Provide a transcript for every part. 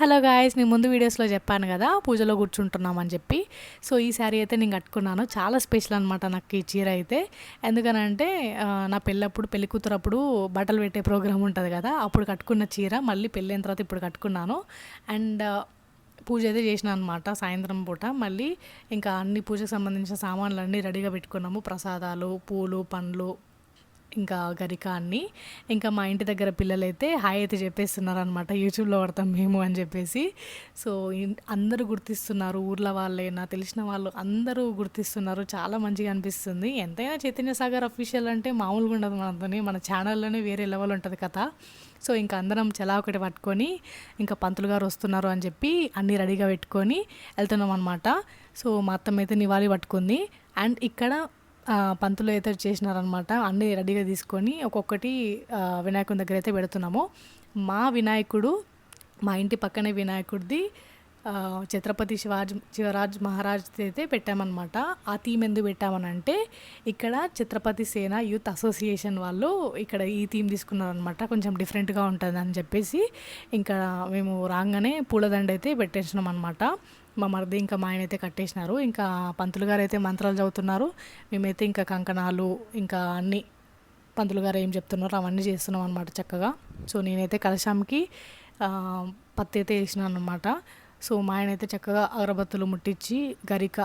Hello guys, నేను ముందు వీడియోస్లో చెప్పాను కదా పూజలో కూర్చుంటున్నామని చెప్పి. సో ఈ శారీ అయితే నేను కట్టుకున్నాను. చాలా స్పెషల్ అనమాట నాకు ఈ చీర అయితే. ఎందుకనంటే నా పెళ్ళప్పుడు పెళ్లి కూతురప్పుడు బట్టలు పెట్టే ప్రోగ్రామ్ ఉంటుంది కదా, అప్పుడు కట్టుకున్న చీర మళ్ళీ పెళ్ళైన తర్వాత ఇప్పుడు కట్టుకున్నాను. అండ్ పూజ అయితే చేసిన అనమాట సాయంత్రం పూట. మళ్ళీ ఇంకా అన్ని పూజకు సంబంధించిన సామాన్లు అన్నీ రెడీగా పెట్టుకున్నాము. ప్రసాదాలు, పూలు, పండ్లు, ఇంకా గరిక అన్నీ. ఇంకా మా ఇంటి దగ్గర పిల్లలైతే హాయ్ అయితే చెప్పేస్తున్నారు అనమాట, యూట్యూబ్లో పడతాం మేము అని చెప్పేసి. సో అందరూ గుర్తిస్తున్నారు, ఊర్లో వాళ్ళైనా తెలిసిన వాళ్ళు అందరూ గుర్తిస్తున్నారు. చాలా మంచిగా అనిపిస్తుంది. ఎంతైనా చైతన్య సాగర్ అఫీషియల్ అంటే మామూలుగా ఉండదు మనతోని, మన ఛానల్లోనే వేరే లెవెల్ ఉంటుంది కదా. సో ఇంకా అందరం చెలా ఒకటి పట్టుకొని ఇంకా పంతులు గారు వస్తున్నారు అని చెప్పి అన్నీ రెడీగా పెట్టుకొని వెళ్తున్నాం అనమాట. సో మా అత్తమ్మ అయితే నివాళి పట్టుకుంది. అండ్ ఇక్కడ పంతులు అయితే చేసినారనమాట. అన్నీ రెడీగా తీసుకొని ఒక్కొక్కటి వినాయకుని దగ్గర అయితే పెడుతున్నాము. మా వినాయకుడు, మా ఇంటి పక్కనే వినాయకుడిది ఛత్రపతి శివరాజ్ మహారాజ్ అయితే పెట్టామన్నమాట. ఆ థీమ్ ఎందుకు పెట్టామనంటే ఇక్కడ ఛత్రపతి సేన యూత్ అసోసియేషన్ వాళ్ళు ఇక్కడ ఈ థీమ్ తీసుకున్నారనమాట. కొంచెం డిఫరెంట్గా ఉంటుంది అని చెప్పేసి ఇంకా మేము రాగానే పూలదండ అయితే పెట్టేసినాం అనమాట. మా మరిది ఇంకా మా ఆయన అయితే కట్టేసినారు. ఇంకా పంతులు గారు అయితే మంత్రాలు చదువుతున్నారు. మేమైతే ఇంకా కంకణాలు ఇంకా అన్నీ పంతులు గారు ఏం చెప్తున్నారో అవన్నీ చేస్తున్నాం అనమాట చక్కగా. సో నేనైతే కలశాంకి పత్తి అయితే వేసినాను అనమాట. సో మా ఆయన అయితే చక్కగా అగరబత్తులు ముట్టించి గరిక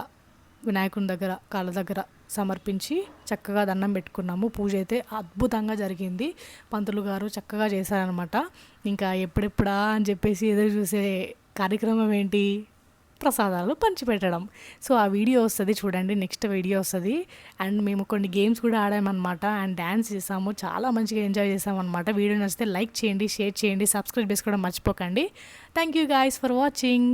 వినాయకుని దగ్గర కాళ్ళ దగ్గర సమర్పించి చక్కగా దండం పెట్టుకున్నాము. పూజ అయితే అద్భుతంగా జరిగింది. పంతులు గారు చక్కగా చేశారనమాట. ఇంకా ఎప్పుడెప్పుడా అని చెప్పేసి ఎదురు చూసే కార్యక్రమం ఏంటి, ప్రసాదాలు పంచిపెట్టడం. సో ఆ వీడియో వస్తుంది చూడండి, నెక్స్ట్ వీడియో వస్తుంది. అండ్ మేము కొన్ని గేమ్స్ కూడా ఆడామన్నమాట. అండ్ డ్యాన్స్ చేసాము, చాలా మంచిగా ఎంజాయ్ చేసామన్నమాట. వీడియో నచ్చితే లైక్ చేయండి, షేర్ చేయండి, సబ్స్క్రైబ్ చేసుకోవడం మర్చిపోకండి. Thank you guys for watching.